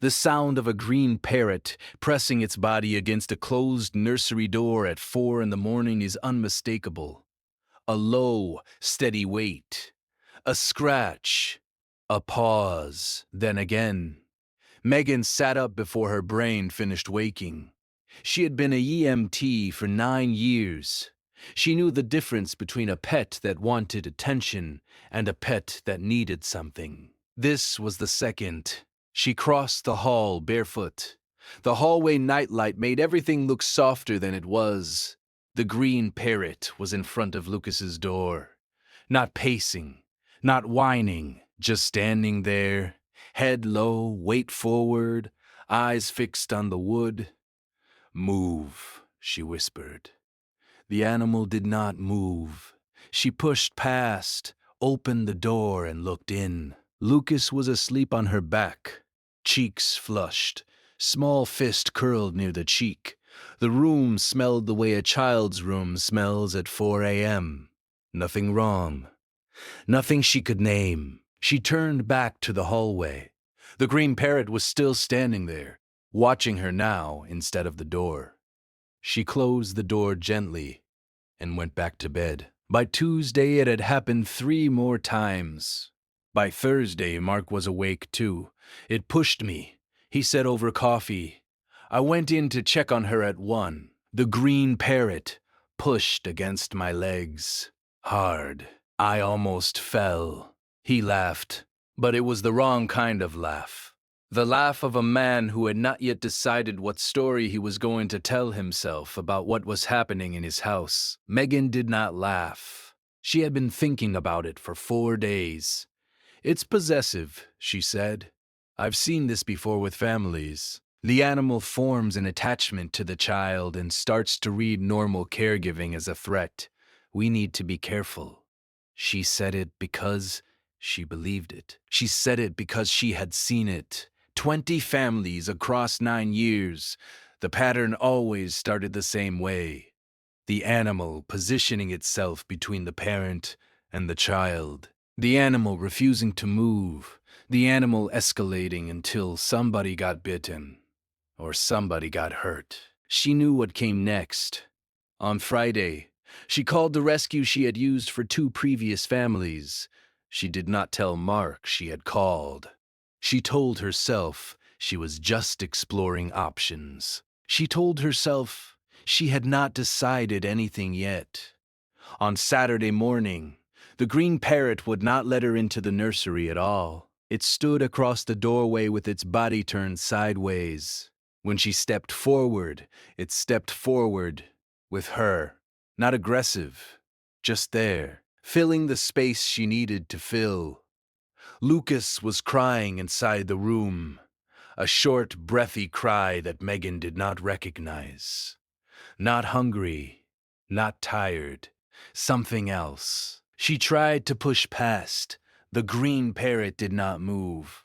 The sound of a green parrot pressing its body against a closed nursery door at 4 in the morning is unmistakable. A low, steady wait. A scratch. A pause. Then again. Megan sat up before her brain finished waking. She had been a EMT for 9 years. She knew the difference between a pet that wanted attention and a pet that needed something. This was the second. She crossed the hall barefoot. The hallway nightlight made everything look softer than it was. The green parrot was in front of Lucas's door. Not pacing, not whining, just standing there, head low, weight forward, eyes fixed on the wood. "Move," she whispered. The animal did not move. She pushed past, opened the door, and looked in. Lucas was asleep on her back, cheeks flushed, small fist curled near the cheek. The room smelled the way a child's room smells at 4 a.m. Nothing wrong. Nothing she could name. She turned back to the hallway. The green parrot was still standing there, watching her now instead of the door. She closed the door gently and went back to bed. By Tuesday, it had happened 3 more times. By Thursday, Mark was awake too. "It pushed me," he said over coffee. "I went in to check on her at 1. The green parrot pushed against my legs. Hard. I almost fell." He laughed, but it was the wrong kind of laugh. The laugh of a man who had not yet decided what story he was going to tell himself about what was happening in his house. Megan did not laugh. She had been thinking about it for 4 days. "It's possessive," she said. "I've seen this before with families. The animal forms an attachment to the child and starts to read normal caregiving as a threat. We need to be careful." She said it because she believed it. She said it because she had seen it. 20 families across 9 years. The pattern always started the same way. The animal positioning itself between the parent and the child. The animal refusing to move. The animal escalating until somebody got bitten or somebody got hurt. She knew what came next. On Friday, she called the rescue she had used for 2 previous families. She did not tell Mark she had called. She told herself she was just exploring options. She told herself she had not decided anything yet. On Saturday morning, the green parrot would not let her into the nursery at all. It stood across the doorway with its body turned sideways. When she stepped forward, it stepped forward with her. Not aggressive, just there, filling the space she needed to fill. Lucas was crying inside the room, a short, breathy cry that Megan did not recognize. Not hungry, not tired, something else. She tried to push past. The green parrot did not move.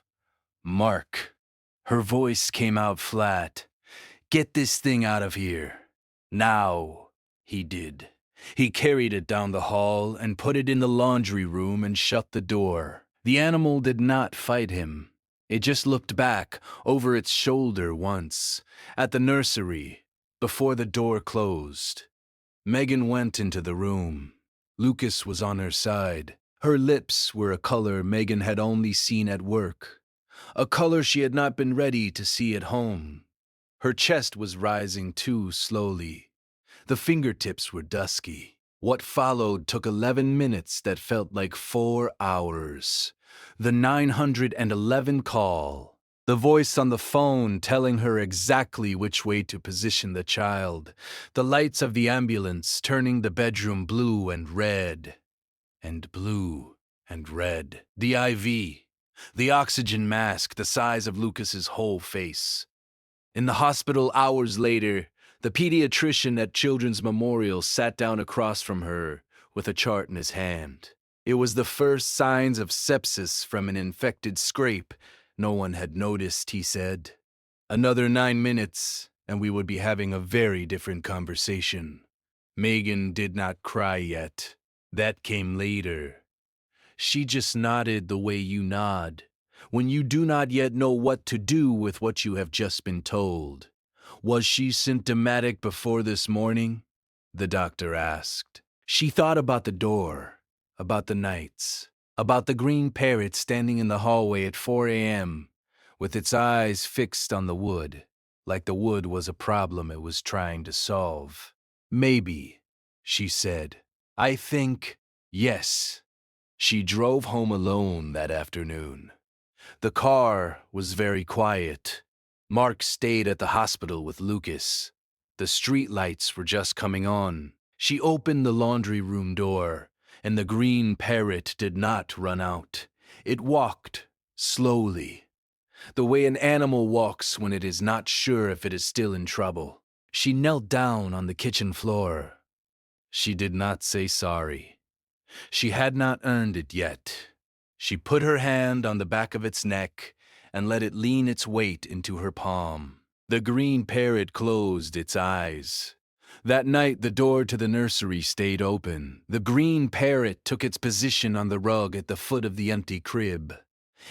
"Mark." Her voice came out flat. "Get this thing out of here. Now." He did. He carried it down the hall and put it in the laundry room and shut the door. The animal did not fight him. It just looked back over its shoulder once, at the nursery, before the door closed. Megan went into the room. Lucas was on her side. Her lips were a color Megan had only seen at work, a color she had not been ready to see at home. Her chest was rising too slowly. The fingertips were dusky. What followed took 11 minutes that felt like 4 hours. The 911 call. The voice on the phone telling her exactly which way to position the child. The lights of the ambulance turning the bedroom blue and red. And blue and red. The IV. The oxygen mask the size of Lucas's whole face. In the hospital hours later, the pediatrician at Children's Memorial sat down across from her with a chart in his hand. It was the first signs of sepsis from an infected scrape. No one had noticed, he said. Another 9 minutes, and we would be having a very different conversation. Megan did not cry yet. That came later. She just nodded the way you nod. when you do not yet know what to do with what you have just been told. Was she symptomatic before this morning? The doctor asked. She thought about the door, about the nights, about the green parrot standing in the hallway at 4 a.m., with its eyes fixed on the wood, like the wood was a problem it was trying to solve. Maybe, she said. I think, yes. She drove home alone that afternoon. The car was very quiet. Mark stayed at the hospital with Lucas. The street lights were just coming on. She opened the laundry room door, and the green parrot did not run out. It walked, slowly, the way an animal walks when it is not sure if it is still in trouble. She knelt down on the kitchen floor. She did not say sorry. She had not earned it yet. She put her hand on the back of its neck and let it lean its weight into her palm. The green parrot closed its eyes. That night, the door to the nursery stayed open. The green parrot took its position on the rug at the foot of the empty crib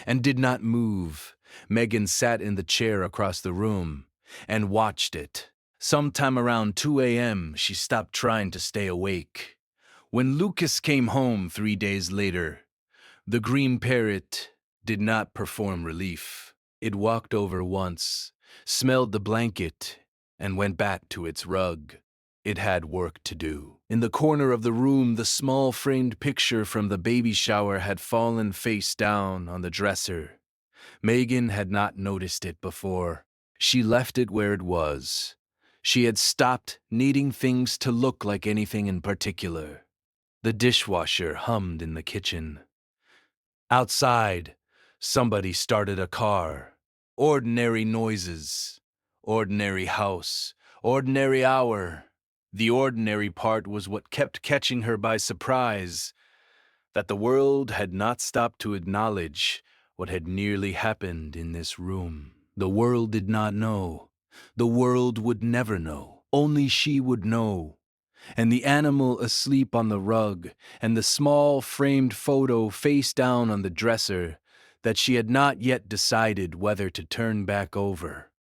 and did not move. Megan sat in the chair across the room and watched it. Sometime around 2 a.m., she stopped trying to stay awake. When Lucas came home 3 days later, the green parrot did not perform relief. It walked over once, smelled the blanket, and went back to its rug. It had work to do. In the corner of the room, the small framed picture from the baby shower had fallen face down on the dresser. Megan had not noticed it before. She left it where it was. She had stopped needing things to look like anything in particular. The dishwasher hummed in the kitchen. Outside, somebody started a car. Ordinary noises. Ordinary house. Ordinary hour. The ordinary part was what kept catching her by surprise, that the world had not stopped to acknowledge what had nearly happened in this room. The world did not know. The world would never know. Only she would know. And the animal asleep on the rug, and the small framed photo face down on the dresser that she had not yet decided whether to turn back over.